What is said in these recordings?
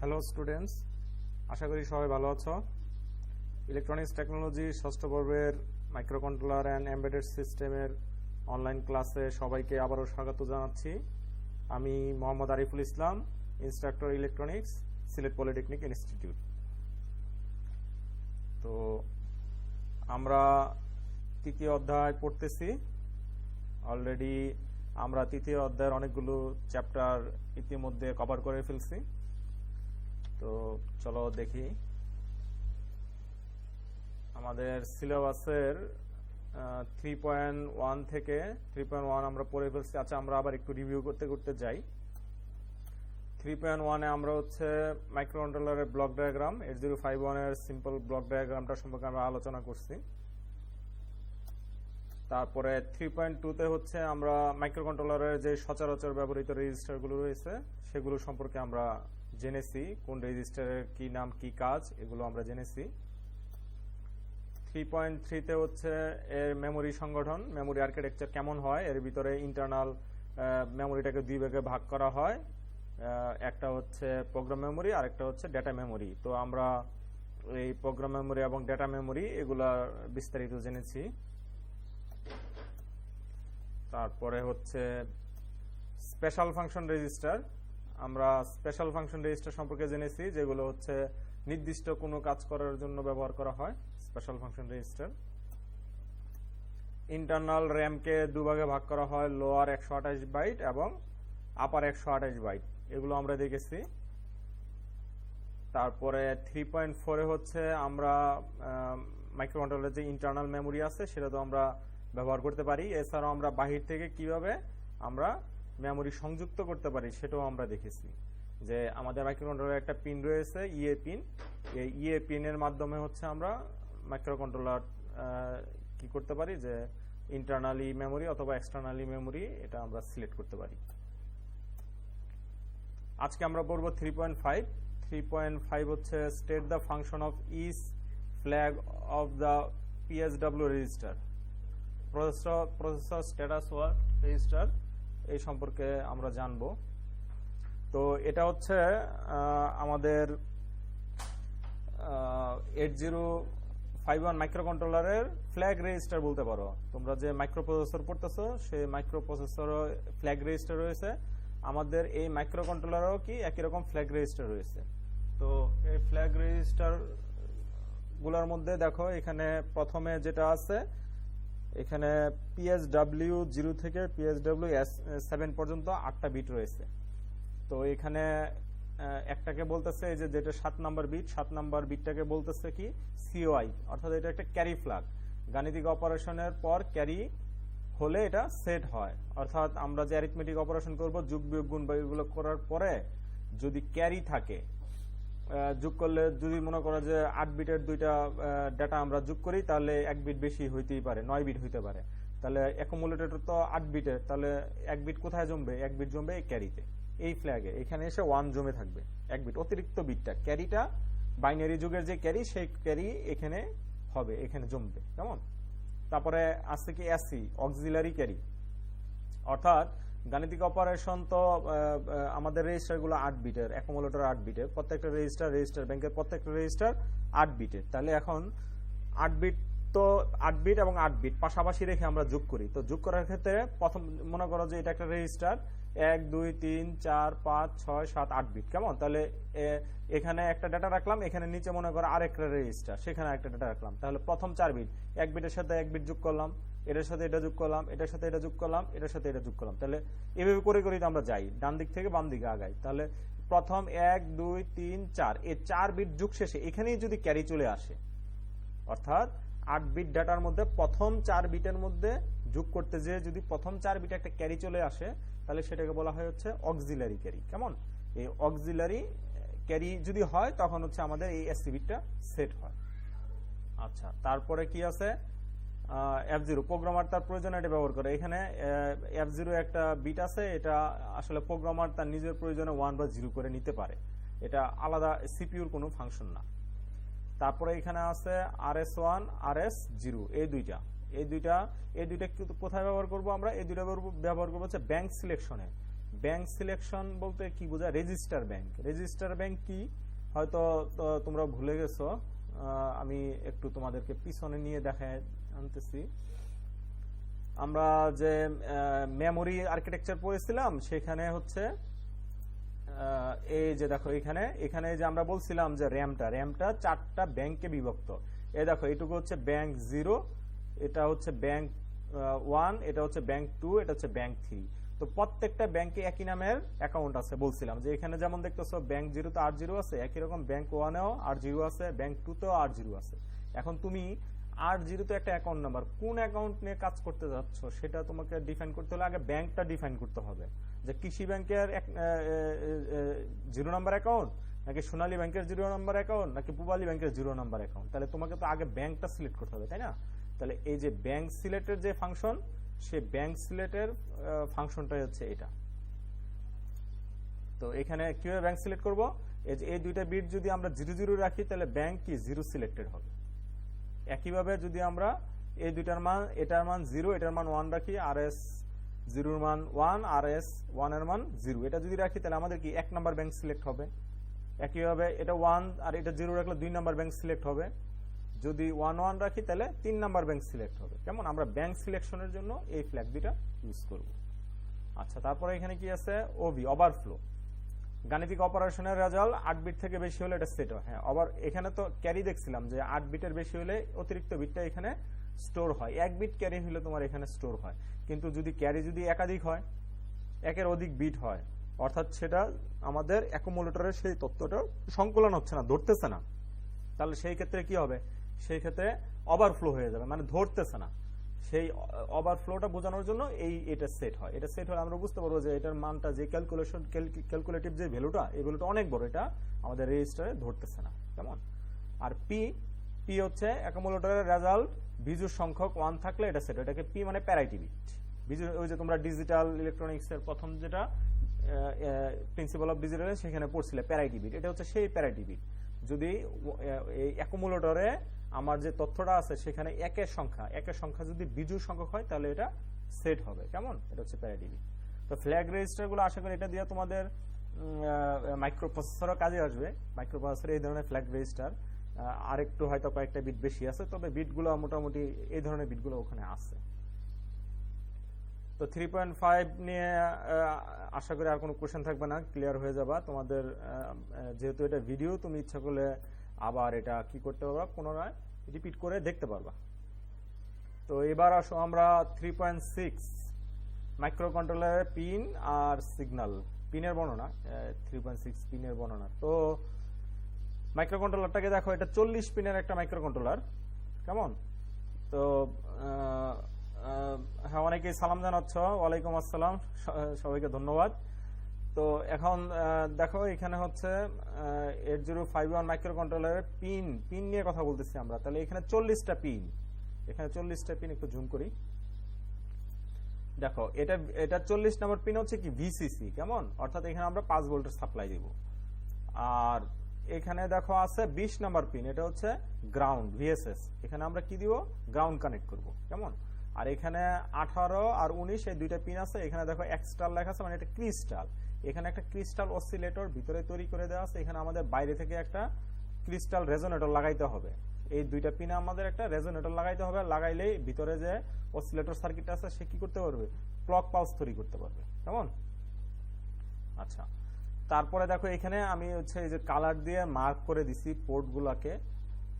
Hello students, আশা করি সবাই ভালো আছো। ইলেকট্রনিক্স টেকনোলজি ষষ্ঠ পর্বের মাইক্রোকন্ট্রোলার অ্যান্ড এমবেডেড সিস্টেমের অনলাইন ক্লাসে সবাইকে আবারও স্বাগত জানাচ্ছি। আমি Mohammad Ariful Islam, instructor electronics, Sylhet polytechnic institute. তো আমরা তৃতীয় অধ্যায় পড়তেছি। অলরেডি আমরা তৃতীয় অধ্যায়ের অনেকগুলো চ্যাপ্টার ইতিমধ্যে কভার করে ফেলছি। তো চলো দেখি, আমাদের সিলেবাসের 3.1 থেকে 3.1 আমরা পড়ে ফেলছি। আচ্ছা, আমরা আবার একটু রিভিউ করতে করতে যাই। 3.1-এ আমরা হচ্ছে মাইক্রোকন্ট্রোলারের ব্লক ডায়াগ্রাম 8051-এর সিম্পল ব্লক ডায়াগ্রামটা সম্পর্কে আমরা আলোচনা করছি। তারপরে 3.2-তে হচ্ছে আমরা মাইক্রোকন্ট্রোলারের যে সচরাচর ব্যবহৃত রেজিস্টারগুলো রয়েছে সেগুলো সম্পর্কে আমরা জেনেছি, কোন রেজিস্টারের কি নাম কি কাজ এগুলো আমরা জেনেছি। 3.3-তে হচ্ছে এর মেমোরি সংগঠন, মেমোরি আর্কিটেকচার কেমন হয়, এর ভিতরে ইন্টারনাল মেমোরিটাকে দুই ভাগে ভাগ করা হয়, একটা হচ্ছে প্রোগ্রাম মেমোরি আর একটা হচ্ছে ডেটা মেমোরি। তো আমরা এই প্রোগ্রাম মেমোরি এবং ডেটা মেমোরি এগুলা বিস্তারিত জেনেছি। তারপরে হচ্ছে স্পেশাল ফাংশন রেজিস্টার, আমরা স্পেশাল ফাংশন রেজিস্টার সম্পর্কে জেনেছি, যেগুলো হচ্ছে নির্দিষ্ট কোনো কাজ করার জন্য ব্যবহার করা হয়, স্পেশাল ফাংশন রেজিস্টার। ইন্টারনাল র্যামকে দুভাগে ভাগ করা হয়, লোয়ার 128 বাইট এবং আপার 128 বাইট, এগুলো আমরা দেখেছি। তারপরে 3.4-এ হচ্ছে আমরা মাইক্রোকন্ট্রোলারের যে ইন্টারনাল মেমোরি আছে সেটা তো আমরা ব্যবহার করতে পারি, এছাড়াও আমরা বাহির থেকে কিভাবে আমরা মেমোরি সংযুক্ত করতে পারি সেটাও আমরা দেখেছি। যে আমাদের মাইক্রোকন্ট্রোলারে একটা পিন রয়েছে, ইএ পিন, এই ইএ পিনের মাধ্যমে হচ্ছে আমরা মাইক্রোকন্ট্রোলার কি করতে পারি, যে ইন্টারনালি মেমোরি অথবা এক্সটার্নালি মেমোরি এটা আমরা সিলেক্ট করতে পারি। আজকে আমরা পড়ব 3.5। 3.5 হচ্ছে state the function of each flag of the PSW register, processor status work register, এই সম্পর্কে আমরা জানব। তো এটা হচ্ছে আমাদের 8051 মাইক্রোকন্ট্রোলারের ফ্ল্যাগ রেজিস্টার বলতে পারো। তোমরা যে মাইক্রোপ্রসেসর পড়তেছো সেই মাইক্রোপ্রসেসরও ফ্ল্যাগ রেজিস্টার রয়েছে, আমাদের এই মাইক্রোকন্ট্রোলারও কি একই রকম ফ্ল্যাগ রেজিস্টার রয়েছে। তো এই ফ্ল্যাগ রেজিস্টার গুলোর মধ্যে দেখো, এখানে প্রথমে যেটা আছে, এখানে PSW 0 থেকে PSW S7 পর্যন্ত 8টা বিট রয়েছে। তো এখানে একটাকে বলতেছে এই যে যেটা 7 নাম্বার বিট, 7 নাম্বার বিটটাকে বলতেছে কি COI, অর্থাৎ এটা একটা ক্যারি ফ্ল্যাগ। গাণিতিক অপারেশনের পর ক্যারি হলে এটা সেট হয়, অর্থাৎ আমরা যে অ্যারিথমেটিক অপারেশন করব, যোগ বিয়োগ গুণ বা এগুলো করার পরে যদি ক্যারি থাকে, যোগ করলে যদি মনে করো যে 8 বিটের দুইটা ডাটা আমরা যোগ করি, তাহলে 1 বিট বেশি হইতেই পারে, 9 বিট হইতে পারে। তাহলে অ্যাকুমুলেটর তো 8 বিটের, তাহলে 1 বিট কোথায় জমবে? 1 বিট জমবে এই ক্যারিতে, এই ফ্ল্যাগে এখানে এসে 1 জমে থাকবে, 1 বিট অতিরিক্ত বিটটা, ক্যারিটা বাইনারি যুগের যে ক্যারি, সেই ক্যারি এখানে হবে, এখানে জমবে, কেমন? তারপরে আসছে কি এসি, অক্সিলারি ক্যারি, অর্থাৎ গাণিতিক অপারেশন তো আমাদের রেজিস্টার গুলো 8 বিটের, অ্যাকুমুলেটর 8 বিটের, প্রত্যেকটা রেজিস্টার ব্যাংকের প্রত্যেকটা রেজিস্টার 8 বিটের। তাহলে এখন 8 বিট, তো 8 বিট এবং 8 বিট পাশাপাশি রেখে আমরা যোগ করি। তো যোগ করার ক্ষেত্রে প্রথম মনে করো যে এটা একটা রেজিস্টার 1 2 3 4 5 6 7 8 বিট, কেমন? তাহলে এখানে একটা ডাটা রাখলাম, এখানে নিচে মনে করো আরেকটা রেজিস্টার, সেখানে একটা ডাটা রাখলাম। তাহলে প্রথম 4 বিট, 1 বিটের সাথে 1 বিট যোগ করলাম, এটার সাথে এটা যোগ করলাম, এটার সাথে এটা যোগ করলাম, এটার সাথে এটা যোগ করলাম। তাহলে এভাবে করে করে আমরা যাই, ডান দিক থেকে বাম দিকে আগাই। তাহলে প্রথম 1 2 3 4, এই 4 বিট যোগ শেষে এখানেই যদি ক্যারি চলে আসে, অর্থাৎ 8 বিট ডাটার মধ্যে প্রথম 4 বিটের মধ্যে যোগ করতে যেয়ে যদি প্রথম 4 বিটে একটা ক্যারি চলে আসে, তাহলে সেটাকে বলা হয় হচ্ছে অক্সিলারি ক্যারি, কেমন? এই অক্সিলারি ক্যারি যদি হয় তখন হচ্ছে আমাদের এই এসসি বিটটা সেট হয়। আচ্ছা, তারপরে কি আছে? F0, প্রোগ্রামার তার প্রয়োজনে এটা ব্যবহার করে। এখানে F0 একটা বিট আছে, এটা আসলে প্রোগ্রামার তার নিজের প্রয়োজনে 1 বা 0 করে নিতে পারে, এটা আলাদা সিপিইউর কোনো ফাংশন না। তারপরে এখানে আছে RS1 RS0, এই দুইটা কোথায় ব্যবহার করব আমরা? এই দুইটা ব্যবহার করব হচ্ছে ব্যাংক সিলেকশনে। ব্যাংক সিলেকশন বলতে কি বোঝায়? Register bank. রেজিস্টার ব্যাংক কি হয়তো তোমরা ভুলে গেছো, আমি একটু তোমাদেরকে পিছনে নিয়ে দেখায় আনতেছি। আমরা যে মেমোরি আর্কিটেকচার পড়েছিলাম সেখানে হচ্ছে এই যে দেখো এখানে যে আমরা বলছিলাম যে র্যামটা 4টা ব্যাংকে বিভক্ত। এই দেখো এইটুকু হচ্ছে ব্যাংক 0, এটা হচ্ছে ব্যাংক 1, এটা হচ্ছে ব্যাংক 2, এটা হচ্ছে ব্যাংক 3। তো প্রত্যেকটা ব্যাংকে একই নামের অ্যাকাউন্ট আছে। বলছিলাম যে এখানে যেমন দেখতেছো ব্যাংক 0 তে R0 আছে, একই রকম ব্যাংক 1 এও R0 আছে, ব্যাংক 2 তেও R0 আছে। এখন তুমি R0 তে একটা অ্যাকাউন্ট নাম্বার, কোন অ্যাকাউন্ট নিয়ে কাজ করতে যাচ্ছ সেটা তোমাকে ডিফাইন করতে হলে আগে ব্যাংকটা ডিফাইন করতে হবে, যে কৃষি ব্যাংকের 0 নাম্বার অ্যাকাউন্ট, নাকি সোনালী ব্যাংকের 0 নাম্বার অ্যাকাউন্ট, নাকি পূবালী ব্যাংকের 0 নাম্বার অ্যাকাউন্ট। তাহলে তোমাকে তো আগে ব্যাংকটা সিলেক্ট করতে হবে, তাই না? তাহলে এই যে ব্যাংক সিলেক্টের যে ফাংশন, সেই ব্যাংক সিলেক্টের ফাংশনটাই হচ্ছে এটা। তো এখানে কিভাবে ব্যাংক সিলেক্ট করব? এই দুইটা বিট যদি আমরা 00 রাখি তাহলে ব্যাংক কি 0 সিলেক্টেড হবে। একইভাবে যদি আমরা এই দুইটার মান, এটার মান 0, এটার মান 1 রাখি, RS 0 এর মান 1, RS 1 এর মান 0, এটা যদি রাখি তাহলে আমাদের কি 1 নাম্বার ব্যাংক সিলেক্ট হবে। একইভাবে এটা 1 আর এটা 0 রাখলে 2 নাম্বার ব্যাংক সিলেক্ট হবে। যদি 1 1 রাখি তাহলে 3 নাম্বার ব্যাংক সিলেক্ট হবে। কেমন? আমরা ব্যাংক সিলেকশনের জন্য এই ফ্ল্যাগ দুইটা ইউজ করব। আচ্ছা, তারপরে এখানে কি আছে? ওভারফ্লো। গাণিতিক অপারেশনের রেজাল্ট 8 বিট থেকে বেশি হলে এটা সেট হয়। হ্যাঁ, আবার এখানে তো ক্যারি দেখছিলাম যে 8 বিটের বেশি হলে অতিরিক্ত বিটটা এখানে স্টোর হয়। 1 বিট ক্যারি হলে তোমার এখানে স্টোর হয়। কিন্তু যদি ক্যারি যদি একাধিক হয়, একের অধিক বিট হয়, অর্থাৎ সেটা আমাদের অ্যাকুমুলেটরের সেই তথ্যটা সংকলন হচ্ছে না, ধরতেছে না, তাহলে সেই ক্ষেত্রে কি হবে? সেই ক্ষেত্রে ওভারফ্লো হয়ে যাবে, মানে ধরতেছে না। সেই ওভারফ্লোটা বোঝানোর জন্য এটা সেট হয়। এটা সেট হলে আমরা বুঝতে পারবো যে এটার মানটা, যে ক্যালকুলেটিভ যে ভ্যালুটা, এই ভ্যালুটা অনেক বড়, এটা আমাদের রেজিস্টারে ধরতেছে না। কেমন? আর পি হচ্ছে অ্যাকুমুলেটরের রেজাল্ট, বিজোড় সংখ্যক 1 থাকলে এটা সেট। এটাকে পি মানে প্যারিটি বিট। বিজোড়, ওই যে তোমরা ডিজিটাল ইলেকট্রনিক্স এর প্রথম যেটা প্রিন্সিপাল অফ ডিজিটাল সেখানে পড়ছিলে প্যারিটি বিট, এটা হচ্ছে সেই প্যারিটি বিট। যদি এই অ্যাকুমুলেটরে আমার যে তথ্যটা আছে সেখানে একের সংখ্যা যদি বিজোড় সংখ্যক হয় তাহলে এটা সেট হবে। কেমন? এটা হচ্ছে প্যারিটি বিট। তো ফ্ল্যাগ রেজিস্টার গুলো আশা করি এটা দিয়ে তোমাদের মাইক্রোপ্রসেসরও কাজে আসবে। মাইক্রোপ্রসেসরে এই ধরনের ফ্ল্যাগ রেজিস্টার আরেকটু হয়তো কয়েকটা বিট বেশি আছে, তবে বিটগুলো মোটামুটি এই ধরনের বিটগুলো ওখানে আছে। তো 3.5 নিয়ে আশা করি আর কোনো কোশ্চেন থাকবে না, ক্লিয়ার হয়ে যাবা তোমাদের। যেহেতু এটা ভিডিও, তুমি ইচ্ছা করলে আবার এটা কি করতে পারবা, পুনরায় রিপিট করে দেখতে পারবা। তো এবার আসো আমরা 3.6 মাইক্রোকন্ট্রোলারের পিন আর সিগন্যাল, পিনের বর্ণনা। 3.6 পিনের বর্ণনা। তো মাইক্রোকন্ট্রোলারটাকে দেখো, এটা 40 পিনের একটা মাইক্রোকন্ট্রোলার। কেমন? তো হ্যাঁ, অনেকেই সালাম জানাচ্ছ, ওয়ালাইকুম আসসালাম, সবাইকে ধন্যবাদ। তো এখন দেখো এখানে হচ্ছে 8051 মাইক্রোকন্ট্রোলারের পিন নিয়ে কথা বলতেছি আমরা। তাহলে এখানে 40টা পিন, একটু জুম করি। দেখো এটা 40 নম্বর পিন হচ্ছে কি ভিসিসি। কেমন? অর্থাৎ এখানে আমরা 5 ভোল্টের সাপ্লাই দিব। আর এখানে দেখো আছে 20 নাম্বার পিন, এটা হচ্ছে গ্রাউন্ড, ভিএসএস। এখানে আমরা কি দিব? গ্রাউন্ড কানেক্ট করব। কেমন? আর এখানে 18 আর 19 এই দুইটা পিন আছে। এখানে দেখো এক্সট্রাল লেখা আছে, মানে এটা ক্রিস্টাল। এখানে একটা ক্রিস্টাল অসিলেটর ভিতরে তৈরি করে দেওয়া আছে। এখানে আমাদের বাইরে থেকে একটা ক্রিস্টাল রেজোনেটর লাগাইতে হবে। এই দুইটা পিনে আমাদের একটা রেজোনেটর লাগাইতে হবে। লাগাইলেই ভিতরে যে অসিলেটর সার্কিট আছে সে কি করতে পারবে? ক্লক পালস তৈরি করতে পারবে। কেমন? আচ্ছা, তারপরে দেখো এখানে আমি হচ্ছে এই যে কালার দিয়ে মার্ক করে দিছি পোর্টগুলোকে।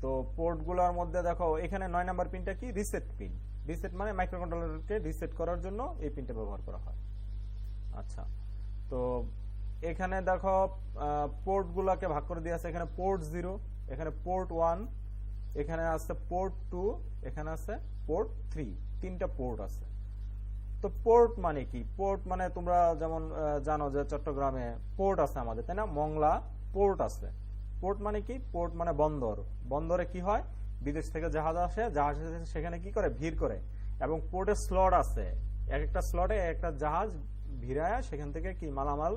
তো পোর্টগুলোর মধ্যে দেখো এখানে 9 নাম্বার পিনটা কি? Reset pin. রিসেট মানে মাইক্রোকন্ট্রোলারকে রিসেট করার জন্য এই পিনটা ব্যবহার করা হয়। আচ্ছা, তো এখানে দেখো পোর্টগুলোকে ভাগ করে দিয়ে আছে। এখানে পোর্ট 0, এখানে পোর্ট 1, এখানে আছে পোর্ট 2, এখানে আছে পোর্ট 3, 3টা পোর্ট আছে। তো পোর্ট মানে কি? পোর্ট মানে তোমরা যেমন জানো যে চট্টগ্রামে পোর্ট আছে আমাদের, তাই না? মংলা পোর্ট আছে। পোর্ট মানে কি? পোর্ট মানে বন্দর। বন্দরে কি হয়? বিদেশ থেকে জাহাজ আসে, জাহাজ সেখানে কি করে? ভিড় করে। এবং পোর্টে স্লট আছে, এক একটা স্লটে একটা জাহাজ ভিড়ায়, সেখান থেকে কি মালামাল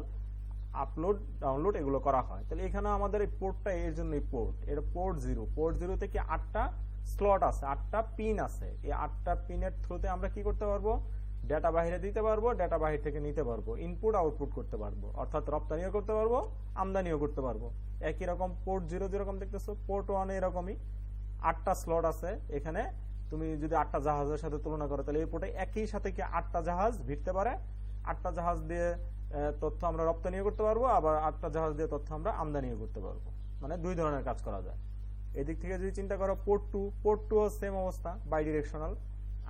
আপলোড ডাউনলোড এগুলো করা হয়। তাহলে এখানে আমাদের এই পোর্টটা এর জন্য পোর্ট, এটা পোর্ট 0। পোর্ট 0 থেকে 8টা স্লট আছে, 8টা পিন আছে। এই 8টা পিনের থ্রুতে আমরা কি করতে পারবো? ডেটা বাইরে দিতে পারবো, ডেটা বাহির থেকে নিতে পারবো, ইনপুট আউটপুট করতে পারবো, অর্থাৎ রপ্তানিও করতে পারবো, আমদানিও করতে পারবো। একই রকম পোর্ট 0 যেরকম দেখতেছো, পোর্ট 1 এরকমই 8টা স্লট আছে। এখানে তুমি যদি 8টা জাহাজের সাথে তুলনা করো তাহলে এই পোর্টে একই সাথে কি 8টা জাহাজ ভিড়তে পারে। 8টা জাহাজ দিয়ে তথ্য আমরা রপ্তানিও করতে পারবো, আবার 8টা জাহাজ দিয়ে তথ্য আমরা আমদানিও করতে পারবো। মানে দুই ধরনের কাজ করা যায়। এদিক থেকে যদি চিন্তা করো পোর্ট 2, পোর্ট 2 সেম অবস্থা, বাই ডিরেকশনাল।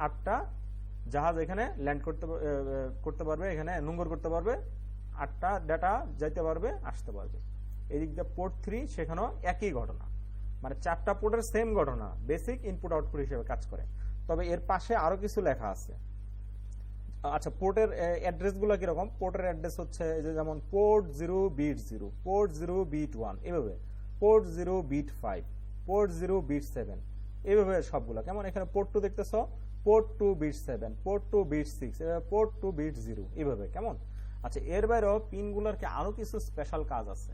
8টা জাহাজ এখানে ল্যান্ড করতে পারবে, এখানে নোঙ্গর করতে পারবে, 8টা ডেটা যাইতে পারবে, আসতে পারবে। এদিক দিয়ে পোর্ট 3, সেখানেও একই ঘটনা, মানে 4টা পোর্টের সেম ঘটনা, বেসিক ইনপুট আউটপুট হিসেবে কাজ করে। তবে এর পাশে আরো কিছু লেখা আছে। আচ্ছা, পোর্টের অ্যাড্রেস গুলো কিরকম? পোর্টের অ্যাড্রেস হচ্ছে যেমন পোর্ট 0 বিট 0, পোর্ট 0 বিট 1, এভাবে পোর্ট 0 বিট 5, পোর্ট 0 বিট 7, এভাবে সবগুলো। কেমন এখানে পোর্ট 2 দেখতেছো, port 2 bit 7, port 2 bit 6, port 2 bit 0, এভাবে। কেমন? আচ্ছা, এর বাইরেও পিনগুলোর কি আরো কিছু স্পেশাল কাজ আছে।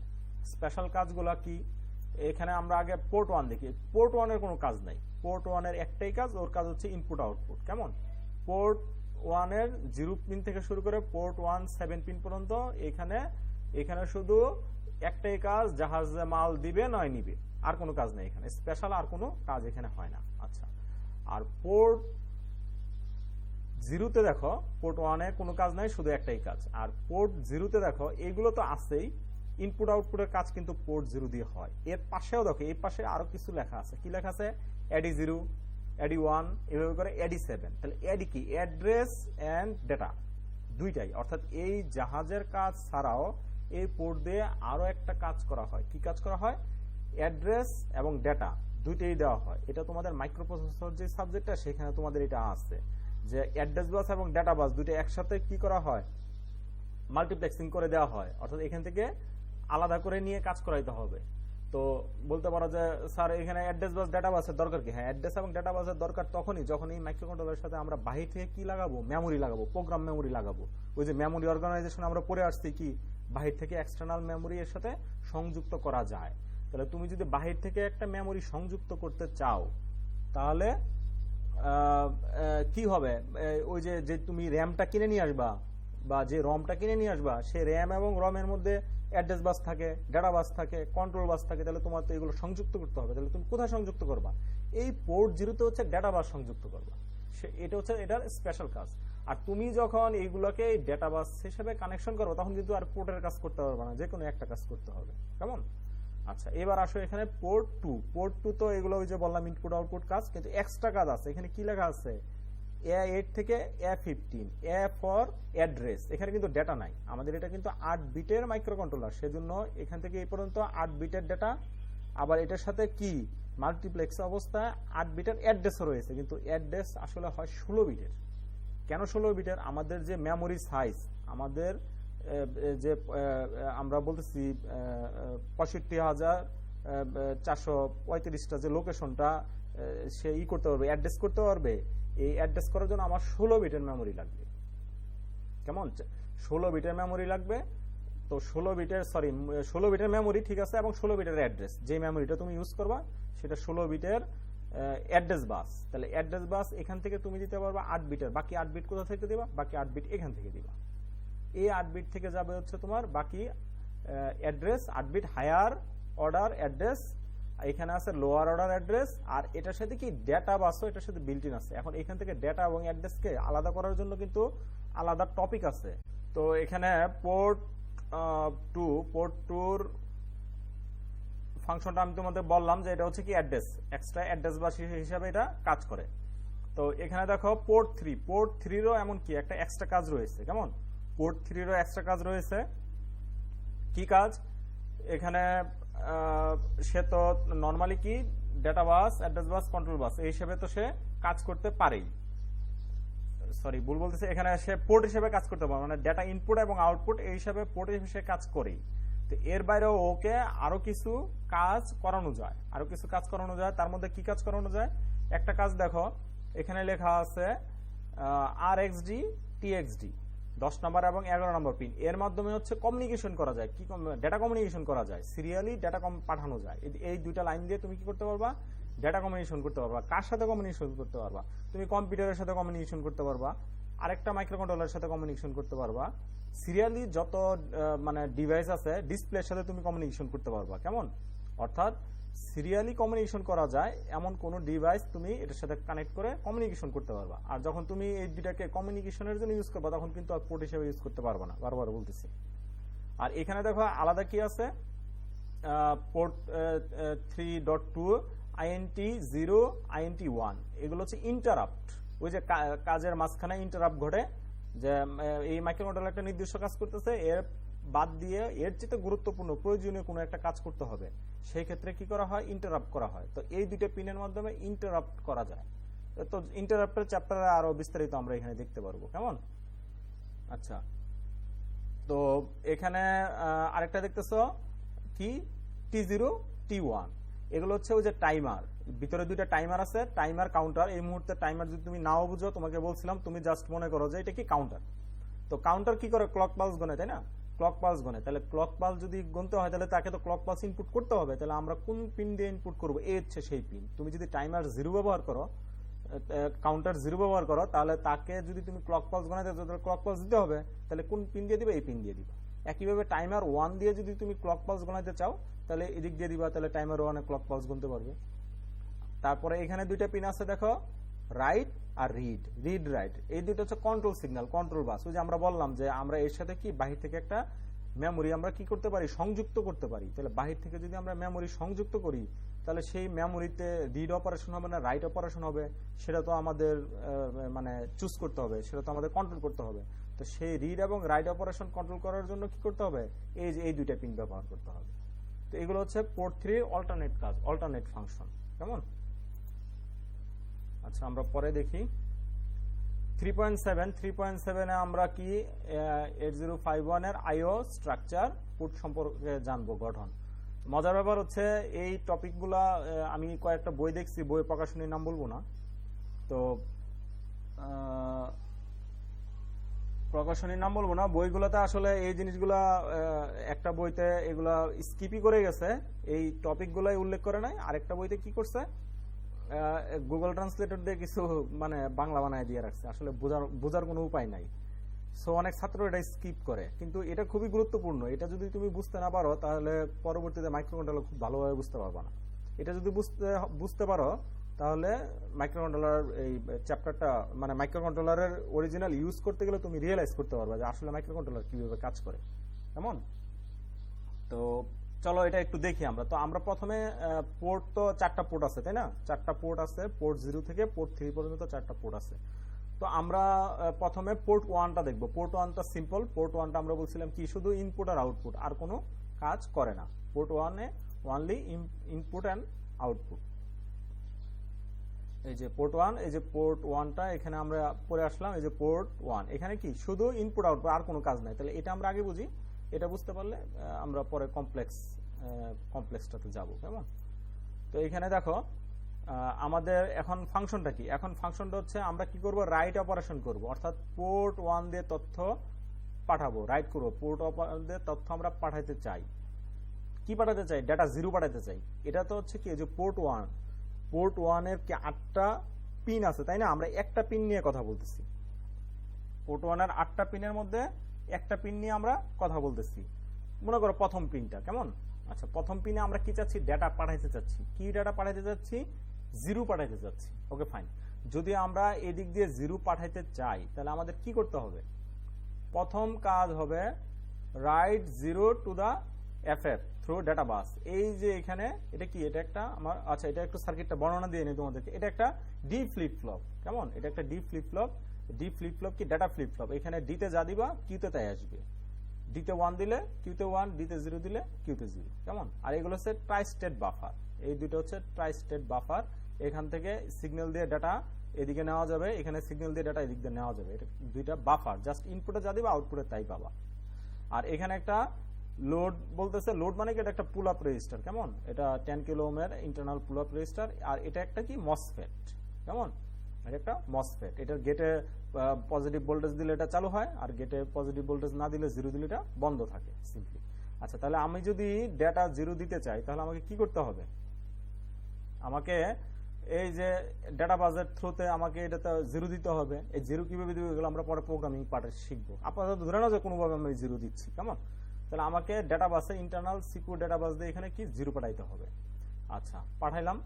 স্পেশাল কাজগুলো কি? এখানে আমরা আগে পোর্ট 1 দেখি। পোর্ট 1 এর কোনো কাজ নাই। পোর্ট 1 এর একটাই কাজ, ওর কাজ হচ্ছে ইনপুট আউটপুট। কেমন? পোর্ট 1 এর 0 পিন থেকে শুরু করে পোর্ট 1 7 পিন পর্যন্ত এখানে শুধু একটাই কাজ, জাহাজে মাল দিবে নয় নিবে, আর কোনো কাজ নেই এখানে। স্পেশাল আর কোনো কাজ এখানে হয় না। আচ্ছা, আর পোর্ট 0 তে দেখো, পোর্ট 1 এ কোনো কাজ নাই, শুধু একটাই কাজ। আর পোর্ট 0 তে দেখো, এগুলো তো আছেই, ইনপুট আউটপুটের কাজ কিন্তু পোর্ট 0 দিয়ে হয়। এর পাশেও দেখো, এই পাশে আরো কিছু লেখা আছে। কি লেখা আছে? এডি 0, এডি 1, এভাবে করে এডি 7। তাহলে এডি কি? অ্যাড্রেস এন্ড ডেটা, দুইটাই। অর্থাৎ এই জাহাজের কাজ ছাড়াও এই পোর্ট দিয়ে আরো একটা কাজ করা হয়। কি কাজ করা হয়? অ্যাড্রেস এবং ডেটা দুইটাই দেওয়া হয়। এটা তোমাদের মাইক্রোপ্রসেসর যে সাবজেক্টটা, সেখানে তোমাদের এটা আছে যে অ্যাড্রেস বাস এবং ডেটা বাস দুইটা একসাথে কি করা হয়? মাল্টিপ্লেক্সিং করে দেওয়া হয়। অর্থাৎ এখান থেকে আলাদা করে নিয়ে কাজ করাইতে হবে। তো বলতে পারো যে স্যার এখানে অ্যাড্রেস বাস ডেটা বাসের দরকার কি? হ্যাঁ, অ্যাড্রেস এবং ডেটা বাসের দরকার তখনই যখন এই মাইক্রোকন্ট্রোলারের সাথে আমরা বাহির থেকে কি লাগাবো? মেমোরি লাগাবো, প্রোগ্রাম মেমোরি লাগাবো। ওই যে মেমোরি অর্গানাইজেশন আমরা পড়ে আসছি, কি বাহির থেকে এক্সটার্নাল মেমোরি এর সাথে সংযুক্ত করা যায়। তাহলে তুমি যদি বাহির থেকে একটা মেমোরি সংযুক্ত করতে চাও, তাহলে কি হবে? ওই যে তুমি র্যামটা কিনে নিয়ে আসবা বা যে রমটা কিনে নিয়ে আসবা, সে র্যাম এবং রমের মধ্যে অ্যাড্রেস বাস থাকে, ডেটা বাস থাকে, কন্ট্রোল বাস থাকে। তাহলে তোমার তো এগুলো সংযুক্ত করতে হবে। তাহলে তুমি কোথায় সংযুক্ত করবা? এই পোর্ট 0 তে হচ্ছে ডেটা বাস সংযুক্ত করবা। এটা হচ্ছে এটার স্পেশাল কাজ। আর তুমি যখন এইগুলোকে ডেটা বাস হিসেবে কানেকশন করবে, তখন কিন্তু আর পোর্টের কাজ করতে পারবে না, যে কোনো একটা কাজ করতে হবে। কেমন? আচ্ছা, এবার আসো এখানে পোর্ট 2। পোর্ট 2 তো এগুলো ওই যে বললাম ইনপুট আউটপুট কাজ, কিন্তু এক্সট্রা কাজ আছে। এখানে কি লেখা আছে? A8 থেকে A15, A ফর অ্যাড্রেস। এখানে কিন্তু ডেটা নাই, আমাদের এটা কিন্তু 8 বিটের মাইক্রোকন্ট্রোলার, সেজন্য এখান থেকে এই পর্যন্ত 8 বিটের ডেটা। আবার এটার সাথে কি মাল্টিপ্লেক্স অবস্থায় 8 বিটের অ্যাড্রেসও রয়েছে, কিন্তু অ্যাড্রেস আসলে হয় 16 বিটের। কেন 16 বিটের? আমাদের যে মেমোরি সাইজ, আমাদের যে আমরা বলতেছি 65,435টা যে লোকেশনটা সে করতে পারবে, অ্যাড্রেস করতে পারবে, এই অ্যাড্রেস করার জন্য আমার 16 বিটের মেমোরি লাগবে। কেমন? 16 বিটের মেমোরি লাগবে। তো 16 বিটের মেমোরি, ঠিক আছে, এবং 16 বিটের অ্যাড্রেস। যে মেমোরিটা তুমি ইউজ করবা সেটা 16 বিটের অ্যাড্রেস বাস। তাহলে অ্যাড্রেস বাস এখান থেকে তুমি দিতে পারবা 8 বিটের। বাকি 8 বিট কোথা থেকে দিবা? বাকি 8 বিট এখান থেকে দিবা। এই 8 বিট থেকে যাবে হচ্ছে তোমার বাকি address, 8 bit higher order address, এখানে আছে লোয়ার অর্ডার অ্যাড্রেস। আর এটার সাথে কি ডেটা বাসও এটার সাথে বিল্ট ইন আছে। এখন এখান থেকে ডেটা এবং অ্যাড্রেসকে আলাদা করার জন্য কিন্তু আলাদা টপিক আছে। তো এখানে পোর্ট 2 ফাংশনটা আমি তোমাদের বললাম যে এটা হচ্ছে কি অ্যাড্রেস, এক্সট্রা অ্যাড্রেস বাস হিসাবে এটা কাজ করে। তো এখানে দেখো পোর্ট 3 এরও এমন কি একটা এক্সট্রা কাজ রয়েছে। কেমন? পোর্ট 3 এরও এক্সট্রা কাজ রয়েছে। কি কাজ? এখানে সে তো নর্মালি কি ডেটা বাস, অ্যাড্রেস বাস, কন্ট্রোল বাস এই হিসেবে তো সে কাজ করতে পারেই। সরি, ভুল বলতেছে, এখানে সে পোর্ট হিসেবে কাজ করতে পারে, মানে ডেটা ইনপুট এবং আউটপুট এই হিসাবে পোর্ট হিসেবে সে কাজ করেই। তো এর বাইরেও ওকে আরো কিছু কাজ করানো যায়, তার মধ্যে কি কাজ করানো যায়? একটা কাজ দেখো, এখানে লেখা আছে RxD TxD 10 নম্বর এবং 11 নম্বর পিন। এর মাধ্যমে হচ্ছে কমিউনিকেশন করা যায়। কি ডেটা কমিউনিকেশন করা যায়, সিরিয়ালি ডেটা পাঠানো যায়। এই দুইটা লাইন দিয়ে তুমি কি করতে পারবা? ডেটা কমিউনিকেশন করতে পারবা। কার সাথে কমিউনিকেশন করতে পারবা? তুমি কম্পিউটারের সাথে কমিউনিকেশন করতে পারবা, আরেকটা মাইক্রোকন্ট্রোলারের সাথে কমিউনিকেশন করতে পারবা, সিরিয়ালি যত মানে ডিভাইস আছে ডিসপ্লের সাথে তুমি কমিউনিকেশন করতে পারবা। কেমন? অর্থাৎ সিরিয়ালি কমিউনিকেশন করা যায় এমন কোন ডিভাইস তুমি এটার সাথে কানেক্ট করে কমিউনিকেশন করতে পারবা। আর যখন তুমি এই দুটাকে কমিউনিকেশনের জন্য ইউজ করবা তখন কিন্তু আর পোর্ট হিসেবে ইউজ করতে পারবা না, বারবার বলতেছি। আর এখানে দেখো আলাদা কি আছে, পোর্ট 3.2 INT0 INT1 এগুলো হচ্ছে ইন্টারাপ্ট। ওই যে কাজের মাঝখানে ইন্টারাপ্ট ঘটে, যে এই মাইক্রোকন্ট্রোলার একটা নির্দিষ্ট কাজ করতেছে, এর বাদ দিয়ে এর চেয়ে গুরুত্বপূর্ণ প্রয়োজনীয় কোনো একটা কাজ করতে হবে, সেই ক্ষেত্রে কি করা হয়, ইন্টারাপ্ট করা হয়। তো এই দুটো পিনের মাধ্যমে ইন্টারাপ্ট করা যায়। তো ইন্টারাপ্টের চ্যাপ্টারে আরো বিস্তারিত আমরা এখানে দেখতে পারবো। কেমন? আচ্ছা, তো এখানে আরেকটা দেখতেছো কি, T0 T1 এগুলো হচ্ছে ওই যে টাইমার, ভিতরে দুইটা টাইমার আছে, টাইমার কাউন্টার। এই মুহূর্তে টাইমার যদি তুমি নাও বুঝো, তোমাকে বলছিলাম তুমি জাস্ট মনে করো যে এটা কি কাউন্টার। তো কাউন্টার কি করে, ক্লক পালস গনে, তাই না? ক্লক পালস গনে, তাহলে ক্লক পালস যদি গুনতে হয় তাহলে তাকে তো ক্লক পালস ইনপুট করতে হবে। তাহলে আমরা কোন পিন দিয়ে ইনপুট করবো, এ হচ্ছে সেই পিন। তুমি যদি টাইমার 0 ব্যবহার করো, কাউন্টার 0 ব্যবহার করো, তাহলে তাকে যদি তুমি ক্লক পালস গনাতে চাও তাহলে ক্লক পালস দিতে হবে। তাহলে কোন পিন দিয়ে দিবে, এই পিন দিয়ে দিবা। একইভাবে টাইমার 1 দিয়ে যদি তুমি ক্লক পালস গনাতে চাও তাহলে এদিক দিয়ে দিবা, তাহলে টাইমার 1 এ ক্লক পালস গুনতে পারবে। তারপরে এখানে দুইটা পিন আছে দেখো, রাইট আর রিড, রিড রাইট, এই দুটো হচ্ছে কন্ট্রোল সিগন্যাল, কন্ট্রোল বাস। ওই যে আমরা বললাম যে আমরা এর সাথে কি বাহির থেকে একটা মেমোরি আমরা কি করতে পারি, সংযুক্ত করতে পারি। তাহলে বাহির থেকে যদি আমরা মেমোরি সংযুক্ত করি তাহলে সেই মেমোরিতে রিড অপারেশন হবে না রাইট অপারেশন হবে, সেটা তো আমাদের মানে চুজ করতে হবে, সেটা তো আমাদের কন্ট্রোল করতে হবে। তো সেই রিড এবং রাইট অপারেশন কন্ট্রোল করার জন্য কি করতে হবে, এই যে এই দুইটা পিন ব্যবহার করতে হবে। তো এগুলো হচ্ছে পোর্ট 3 অল্টারনেট কাজ, অল্টারনেট ফাংশন। কেমন? আচ্ছা, আমরা পরে দেখি 3.7 এ আমরা কি 8051 এর আইও স্ট্রাকচার পোর্ট সম্পর্কে জানবো, গঠন। মজার ব্যাপার হচ্ছে এই টপিকগুলা আমি কয়েকটা বই দেখছি, বই প্রকাশনীর নাম বলবো না, তো প্রকাশনীর নাম বলবো না, বইগুলোতে আসলে এই জিনিসগুলা একটা বইতে এগুলা স্কিপই করে গেছে, এই টপিকগুলাই উল্লেখ করে নাই। আরেকটা বইতে কি করছে, গুগল ট্রান্সলেটর দিয়ে কিছু মানে বাংলা বানায় দিয়ে রাখছে, আসলে বোঝার কোনো উপায় নাই। সো অনেক ছাত্র এটা স্কিপ করে, কিন্তু এটা খুবই গুরুত্বপূর্ণ। এটা যদি তুমি বুঝতে না পারো তাহলে পরবর্তীতে মাইক্রোকন্ট্রোলার খুব ভালোভাবে বুঝতে পারবে না। এটা যদি বুঝতে পারো তাহলে মাইক্রোকন্ট্রোলার এই চ্যাপ্টারটা মানে মাইক্রোকন্ট্রোলারের অরিজিনাল ইউজ করতে গেলে তুমি রিয়েলাইজ করতে পারবে যে আসলে মাইক্রোকন্ট্রোলার কিভাবে কাজ করে। কেমন? তো চলো এটা একটু দেখি আমরা। তো আমরা প্রথমে পোর্ট, তো 4টা পোর্ট আছে, তাই না? 4টা পোর্ট আছে, পোর্ট 0 থেকে পোর্ট 3 পর্যন্ত 4টা পোর্ট আছে। তো আমরা প্রথমে পোর্ট 1টা দেখবো। পোর্ট 1টা সিম্পল। পোর্ট 1টা আমরা বলছিলাম কি, শুধু ইনপুট আর আউটপুট, আর কোনো কাজ করে না। পোর্ট 1 এ অনলি ইনপুট এন্ড আউটপুট। এই যে পোর্ট 1, এই যে পোর্ট 1টা এখানে আমরা পরে আসলাম। এই যে পোর্ট 1, এখানে কি শুধু ইনপুট আউটপুট, আর কোনো কাজ নাই। তাহলে এটা আমরা আগে বুঝি, এটা বুঝতে পারলে আমরা পরে কমপ্লেক্সটাতে যাব। কেমন? তো এখানে দেখো আমাদের এখন ফাংশনটা কি, এখন ফাংশনটা হচ্ছে আমরা কি করব, রাইট অপারেশন করব। অর্থাৎ পোর্ট 1 দিয়ে তথ্য পাঠাবো, রাইট করব। পোর্ট 1 দিয়ে তথ্য আমরা পাঠাইতে চাই, কি পাঠাতে চাই, ডাটা 0 পাঠাতে চাই। এটা তো হচ্ছে কি, যে পোর্ট 1, পোর্ট 1 এর কি 8টা পিন আছে, তাই না? আমরা একটা পিন নিয়ে কথা বলতেছি। পোর্ট 1 এর 8টা পিনের মধ্যে একটা পিন নিয়ে আমরা কথা বলতেছি। মনে করো প্রথম পিনটা। কেমন? আচ্ছা, প্রথম পিনে আমরা কি চাচ্ছি, ডাটা পাঠাইতে চাচ্ছি। কি ডাটা পাঠাইতে চাচ্ছি, 0 পাঠাইতে চাচ্ছি। ওকে, ফাইন। যদি আমরা এদিক দিয়ে 0 পাঠাইতে চাই তাহলে আমাদের কি করতে হবে, প্রথম কাজ হবে write 0 to the FF through data bus. এই যে এখানে এটা কি, এটা একটা আমার, আচ্ছা এটা একটু সার্কিটটা বর্ণনা দিয়ে নিই তোমাদেরকে। এটা একটা ডি ফ্লিপ ফ্লপ। কেমন? এটা একটা D flip flop. D flip flop কি, ডাটা ফ্লিপ ফ্লপ। এখানে ডিতে যা দিবা কিউতে তাই আসবে। ডিতে 1 দিলে কিউতে 1, ডিতে 0 দিলে কিউতে 0। কেমন? আর এগুলো হচ্ছে ট্রাই স্টেট বাফার। এই দুটো হচ্ছে ট্রাই স্টেট বাফার। এখান থেকে সিগন্যাল দিয়ে ডাটা এদিকে নেওয়া যাবে, এখানে সিগন্যাল দিয়ে ডাটা এদিক দিয়ে নেওয়া যাবে। এটা দুইটা বাফার, জাস্ট ইনপুটে যা দিবা আউটপুটে তাই পাবা। আর এখানে একটা লোড বলতেছে, লোড মানে কি, এটা একটা পুল আপ রেজিস্টার। কেমন? এটা 10 কিলো ওহমের ইন্টারনাল পুল আপ রেজিস্টার। আর এটা একটা কি, মসফেট। কেমন? এটা একটা মসফেট। এটার গেটে পজিটিভ ভোল্টেজ দিলে এটা চালু হয়, আর গেটে পজিটিভ ভোল্টেজ না দিলে 0 দিলে এটা বন্ধ থাকে, সিম্পলি। আচ্ছা, তাহলে আমি যদি ডেটা 0 দিতে চাই তাহলে আমাকে কি করতে হবে, আমাকে এই যে ডেটা বাসের থ্রুতে আমাকে এটাতে জিরো দিতে হবে, এই জিরো কিভাবে দিব এগুলো আমরা পরে প্রোগ্রামিং পার্টে শিখবো। আপাতত ধরে নাও যে কোনোভাবে আমি জিরো দিচ্ছি, কেমন? তাহলে আমাকে ডেটা বাসে ইন্টারনাল সিকিউর ডেটা বাস দিয়ে এখানে কি জিরো পাঠাইতে হবে। আচ্ছা, পাঠাইলাম।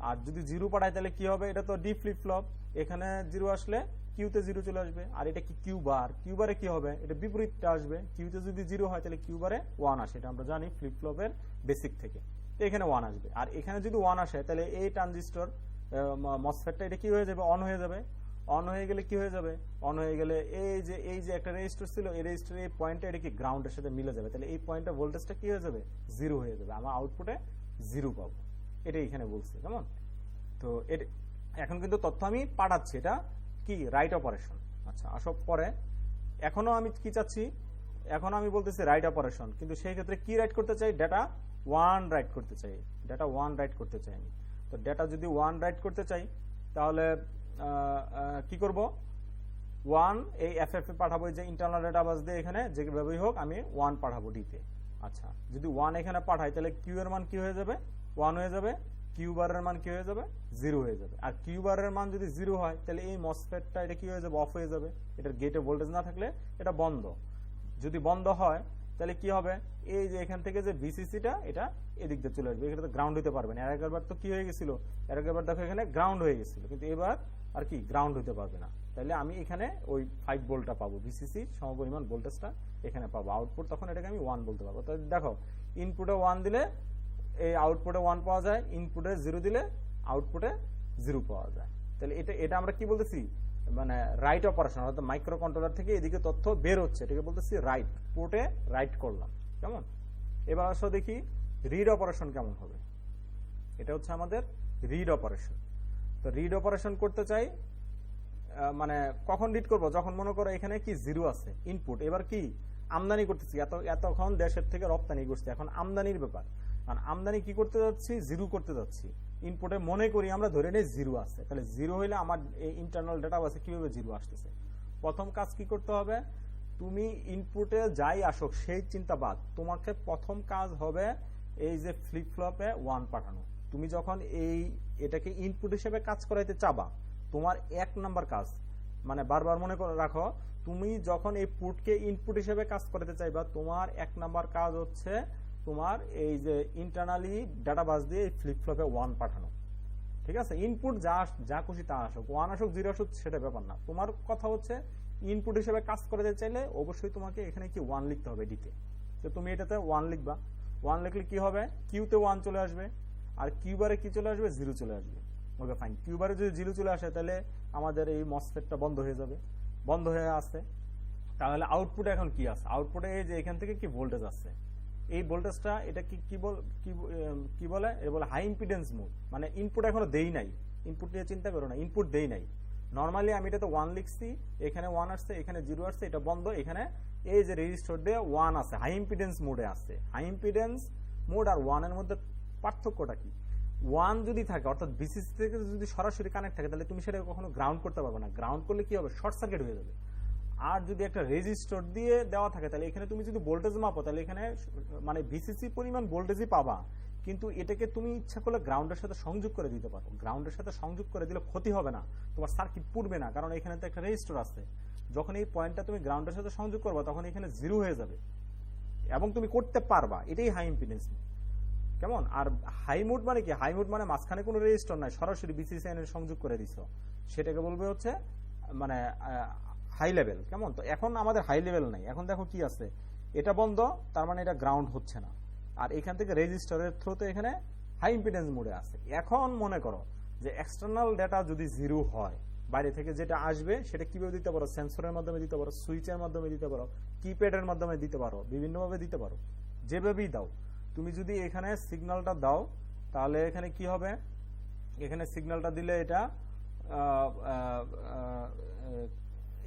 আর যদি জিরো পাঠাই তাহলে কি হবে, এটা তো ডি ফ্লিপ ফ্লপ, এখানে জিরো আসলে কিউতে জিরো চলে আসবে। আর এটা কি কিউ বার, কিউ বারে কি হবে, এটা বিপরীতটা আসবে। কিউতে যদি জিরো হয় তাহলে কিউ বারে ওয়ান আসে, এটা আমরা জানি ফ্লিপ ফ্লপের বেসিক থেকে। তো এখানে ওয়ান আসবে। আর এখানে যদি ওয়ান আসে তাহলে এই ট্রানজিস্টর মসফেটটা এটা কি হয়ে যাবে, অন হয়ে যাবে। অন হয়ে গেলে কি হয়ে যাবে, অন হয়ে গেলে এই যে একটা রেজিস্টার ছিল, এই রেজিস্টার এই পয়েন্টটা এটা কি গ্রাউন্ডের সাথে মিলে যাবে। তাহলে এই পয়েন্টটা ভোল্টেজটা কি হয়ে যাবে, জিরো হয়ে যাবে। আমার আউটপুটে জিরো পাবো, এটা এখানে বলছি, কেমন? তো এখন কিন্তু তথ্য আমি পাঠাচ্ছি, এটা কি রাইট অপারেশন। আচ্ছা, আসব পরে। এখনো আমি কি চাচ্ছি, এখন আমি বলতেছি রাইট অপারেশন, কিন্তু সেই ক্ষেত্রে কি রাইট করতে চাই, ডেটা ওয়ান রাইট করতে চাই, ডেটা ওয়ান রাইট করতে চাই আমি। তো ডেটা যদি ওয়ান রাইট করতে চাই তাহলে কি করব, ওয়ান এই এফএফ এ পাঠাবো, যে ইন্টারনাল ডেটা বাস দিয়ে এখানে যেভাবেই হোক আমি ওয়ান পাঠাবো ডিতে। আচ্ছা, যদি ওয়ান এখানে পাঠাই তাহলে কিউ এর মান কি হয়ে যাবে, ওয়ান হয়ে যাবে। কিউ বারের মান কি হয়ে যাবে, জিরো হয়ে যাবে। আর কিউ বারের মান যদি জিরো হয় তাহলে এই মসফেটটা এটা কি হয়ে যাবে, অফ হয়ে যাবে। এটার গেটে ভোল্টেজ না থাকলে এটা বন্ধ। যদি বন্ধ হয় তাহলে কি হবে, এই যে এখান থেকে যে ভিসিসিটা এটা এদিক দিয়ে চলে আসবে, এখানে তো গ্রাউন্ড হতে পারবে না। এর আগেরবার তো কি হয়ে গেছিল, এর আগেরবার দেখো এখানে গ্রাউন্ড হয়ে গেছিল, কিন্তু এবার আর কি গ্রাউন্ড হতে পারবে না। তাহলে আমি এখানে ওই 5 ভোল্টটা পাবো, ভিসিসি সমপরিমাণ ভোল্টেজটা এখানে পাবো। আউটপুট তখন এটাকে আমি 1 বলতে পারবো। তাহলে দেখো, ইনপুটে 1 দিলে এই আউটপুটে 1 পাওয়া যায়, ইনপুটে 0 দিলে আউটপুটে 0 পাওয়া যায়। তাহলে এটা আমরা কি বলতেছি, মানে রাইট অপারেশন, অর্থাৎ মাইক্রো কন্ট্রোলার থেকে এদিকে তথ্য বের হচ্ছে, এটাকে বলতেছি রাইট, পোর্টে রাইট করলাম, কেমন? এবার আসো দেখি রিড অপারেশন কেমন হবে। এটা হচ্ছে আমাদের রিড অপারেশন। তো রিড অপারেশন করতে চাই, মানে কখন রিড করব, যখন মনে করো এখানে কি জিরো আছে ইনপুট। এবার কি আমদানি করতেছি, এতক্ষণ দেশের থেকে রপ্তানি করছি, এখন আমদানির ব্যাপার। কারণ আমদানি কি করতে যাচ্ছি, জিরো করতে যাচ্ছি। ইনপুটে মনে করি আমরা ধরে নেই জিরো আছে, তাহলে জিরো হইলে আমার এই ইন্টারনাল ডেটা আছে কিভাবে জিরো আসতেছে। প্রথম কাজ কি করতে হবে, তুমি ইনপুটে যাই আসুক সেই চিন্তা বাদ, তোমাকে প্রথম কাজ হবে এই যে ফ্লিপ ফ্লপে 1 পাঠানো। তুমি যখন এটাকে ইনপুট হিসেবে কাজ করাইতে চাবা, তোমার 1 নাম্বার কাজ, মানে বারবার মনে করে রাখো, তুমি যখন এই পুটকে ইনপুট হিসেবে কাজ করতে চাইবা, তোমার 1 নাম্বার কাজ হচ্ছে তোমার এই যে ইন্টারনালি ডাটা বাস দিয়ে ফ্লিপ ফ্লপে 1 পাঠানো। ঠিক আছে, ইনপুট যা খুশি তা আসুক, 1 আসুক 0 আসুক সেটা ব্যাপার না। তোমার কথা হচ্ছে ইনপুট হিসেবে কাজ করতে চাইলে অবশ্যই তোমাকে এখানে কি 1 লিখতে হবে ডিতে। তো তুমি এটাতে 1 লিখবা। 1 লিখলে কি হবে, কিউতে 1 চলে আসবে, আর কিউ বারে কি চলে আসবে, 0 চলে আসবে। ওকে ফাইন, কিউ বারে যদি 0 চলে আসে তাহলে আমাদের এই মসফেটটা বন্ধ হয়ে যাবে। বন্ধ হয়ে আসছে, তাহলে আউটপুটে এখন কি আছে, আউটপুটে এই যে এখান থেকে কি ভোল্টেজ আছে, এই ভোল্টেজটা এটা কি বলে, এ বলে হাই ইম্পিডেন্স মোড। মানে ইনপুট এখনো দেই নাই, ইনপুট নিয়ে চিন্তা করো না, ইনপুট দেই নাই। নরমালি আমি এটা তো 1 লিখছি, এখানে 1 আসছে, এখানে 0 আসছে, এটা বন্ধ। এখানে এই যে রেজিস্টার দিয়ে 1 আছে, হাই ইম্পিডেন্স মোডে আছে। হাই ইম্পিডেন্স মোড আর 1 এর মধ্যে পার্থক্যটা কি, 1 যদি থাকে অর্থাৎ বিসিসি থেকে যদি সরাসরি কানেক্ট থাকে তাহলে তুমি সেটা কখনো গ্রাউন্ড করতে পারবে না। গ্রাউন্ড করলে কি হবে, শর্ট সার্কিট হয়ে যাবে। আর যদি একটা রেজিস্টার দিয়ে দেওয়া থাকে তাহলে এখানে তুমি যদি ভোল্টেজ মাপো তাহলে এখানে মানে ভিসিসি পরিমাণ ভোল্টেজই পাবা, কিন্তু এটাকে তুমি ইচ্ছা করলে গ্রাউন্ডের সাথে সংযোগ করে দিতে পারো। গ্রাউন্ডের সাথে সংযোগ করে দিলে ক্ষতি হবে না, তোমার সার্কিট পুড়বে না, কারণ এখানে তো একটা রেজিস্টার আছে। যখন এই পয়েন্টটা তুমি গ্রাউন্ডের সাথে সংযোগ করবা তখন এখানে 0 হয়ে যাবে এবং তুমি করতে পারবা। এটাই হাই ইম্পিডেন্স, কেমন? আর হাই মোড মানে কি, হাই মোড মানে মাঝখানে কোনো রেজিস্টার নাই, সরাসরি বিসিসি এর সংযোগ করে দিছো, সেটাকে বলবে হচ্ছে মানে হাই লেভেল, কেমন? তো এখন আমাদের হাই লেভেল নাই, এখন দেখো কি আছে, এটা বন্ধ, তার মানে এটা গ্রাউন্ড হচ্ছে না। আর এখান থেকে রেজিস্টারের থ্রুতে এখানে হাই ইম্পিডেন্স মোডে আছে। এখন মনে করো যে এক্সটার্নাল ডেটা যদি 0 হয়, বাইরে থেকে যেটা আসবে সেটা কিভাবে দিতে পারো, সেন্সরের মাধ্যমে দিতে পারো, সুইচের মাধ্যমে দিতে পারো, কিপ্যাডের মাধ্যমে দিতে পারো, বিভিন্নভাবে দিতে পারো, যেভাবেই দাও। তুমি যদি এখানে সিগন্যালটা দাও তাহলে এখানে কি হবে, এখানে সিগন্যালটা দিলে এটা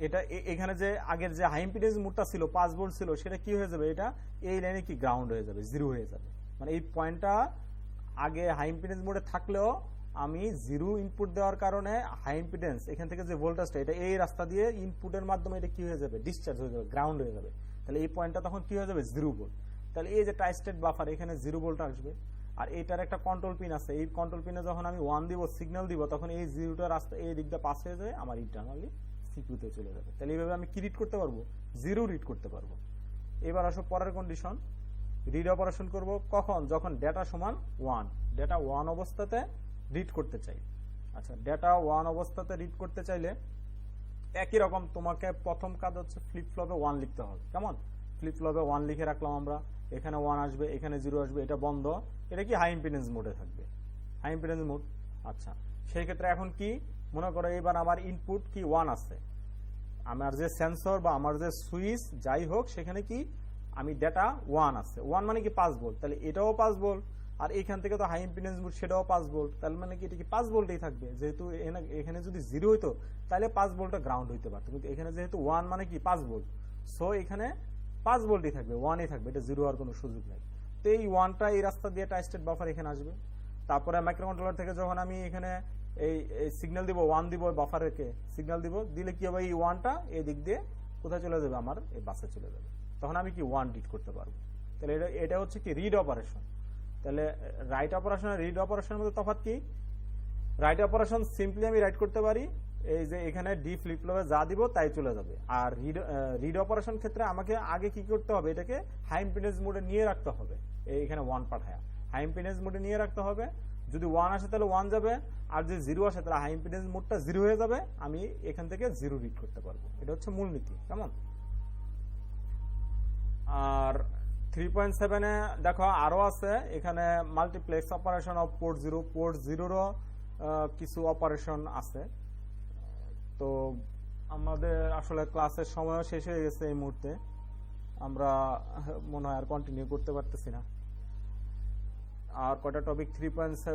এটা এখানে যে আগের যে হাই ইম্পিডেন্স মোডটা ছিল 5 ভোল্ট ছিল, সেটা কি হয়ে যাবে, এটা এই লাইনে কি গ্রাউন্ড হয়ে যাবে, 0 হয়ে যাবে। মানে এই পয়েন্টটা আগে হাই ইম্পিডেন্স মোডে থাকলেও আমি 0 ইনপুট দেওয়ার কারণে হাই ইম্পিডেন্স এখান থেকে যে ভোল্টেজটা এটা এই রাস্তা দিয়ে ইনপুটের মাধ্যমে এটা কি হয়ে যাবে, ডিসচার্জ হয়ে যাবে, গ্রাউন্ড হয়ে যাবে। তাহলে এই পয়েন্টটা তখন কি হয়ে যাবে, 0 ভোল্ট। তাহলে এই যে ট্রাইস্টেট বাফার এখানে 0 ভোল্ট আসবে। আর এটার একটা কন্ট্রোল পিন আছে, এই কন্ট্রোল পিনে যখন আমি 1 দিব সিগন্যাল দিব তখন এই জিরোটা রাস্তা এই দিকটা পাস হয়ে যায় আমার ইন্টারনালি সিপিইউতে চলে যাবে। তাহলে এইভাবে আমি কি রিড করতে পারবো, জিরো রিড করতে পারবো। এবার আসো পরের কন্ডিশন, রিড অপারেশন করব কখন, যখন ডেটা সমান 1, ডেটা 1 অবস্থাতে রিড করতে চাই। আচ্ছা, ডেটা 1 অবস্থাতে রিড করতে চাইলে একই রকম তোমাকে প্রথম কাজ হচ্ছে ফ্লিপ ফ্লপে 1 লিখতে হবে। কেমন, ফ্লিপ ফ্লপে 1 লিখে রাখলাম আমরা, এখানে 1 আসবে, এখানে 0 আসবে, এটা বন্ধ, এটা কি হাই ইম্পিডেন্স মোডে থাকবে, হাই ইম্পিডেন্স মোড। আচ্ছা, সেই ক্ষেত্রে এখন কি মনে করো এবার আমার ইনপুট কি 1 আছে, আমার যে সেন্সর বা আমার যে সুইচ যাই হোক সেখানে কি আমি ডেটা 1 আছে, 1 মানে কি 5 ভোল্ট, তাহলে এটাও 5 ভোল্ট, আর এখান থেকে তো হাই ইম্পিডেন্স মোড সেটাও 5 ভোল্ট, তাহলে মানে কি এটা কি 5 ভোল্টই থাকবে, যেহেতু এখানে যদি 0 হইতো তাহলে 5 ভোল্টটা গ্রাউন্ড হইতে পারতো, কিন্তু এখানে যেহেতু 1 মানে কি 5 ভোল্ট, সো এখানে 5 ভোল্টই থাকবে, 1ই থাকবে, এটা 0 হওয়ার কোনো সুযোগ নাই। তো এই 1টা এই রাস্তা দিয়ে ট্রাইস্টেড বাফার এখানে আসবে। তারপরে মাইক্রোকন্ট্রোলার থেকে যখন আমি এখানে এই সিগন্যাল দিব 1 দিব বাফারকে সিগন্যাল দিব, দিলে কি হবে এই 1টা এই দিক দিয়ে কোথায় চলে যাবে, আমার এই বাসে চলে যাবে, তখন আমি কি 1 রিড করতে পারবো। তাহলে এটা হচ্ছে কি রিড অপারেশন। তাহলে রাইট অপারেশন আর রিড অপারেশনের মধ্যে তফাৎ কি, রাইট অপারেশন সিম্পলি আমি রাইট করতে পারি, এই যে এখানে ডি ফ্লিপ ফ্লপে যা দিব তাই চলে যাবে। আর রিড অপারেশন ক্ষেত্রে আমাকে আগে কি করতে হবে, এটাকে হাই ইম্পিডেন্স মোডে নিয়ে রাখতে হবে, এখানে 1 পাঠায় হাই ইম্পিডেন্স মোডে নিয়ে রাখতে হবে, যদি 1 আসে তাহলে 1 যাবে, আর যদি 0 আসে তাহলে হাই ইম্পিডেন্স মোডটা 0 হয়ে যাবে, আমি এখান থেকে 0 রিড করতে পারবো। এটা হচ্ছে মূলনীতি। কেমন, আর 3.7 এ দেখো আরো আছে, এখানে multiplex operation of port 0, port 0 কিছু অপারেশন আছে। তো আমাদের আসলে ক্লাসের সময় শেষ হয়ে গেছে এই মুহূর্তে, আমরা মনে হয় আর কন্টিনিউ করতে পারতেছি না। আর কয়টা টপিক 3.7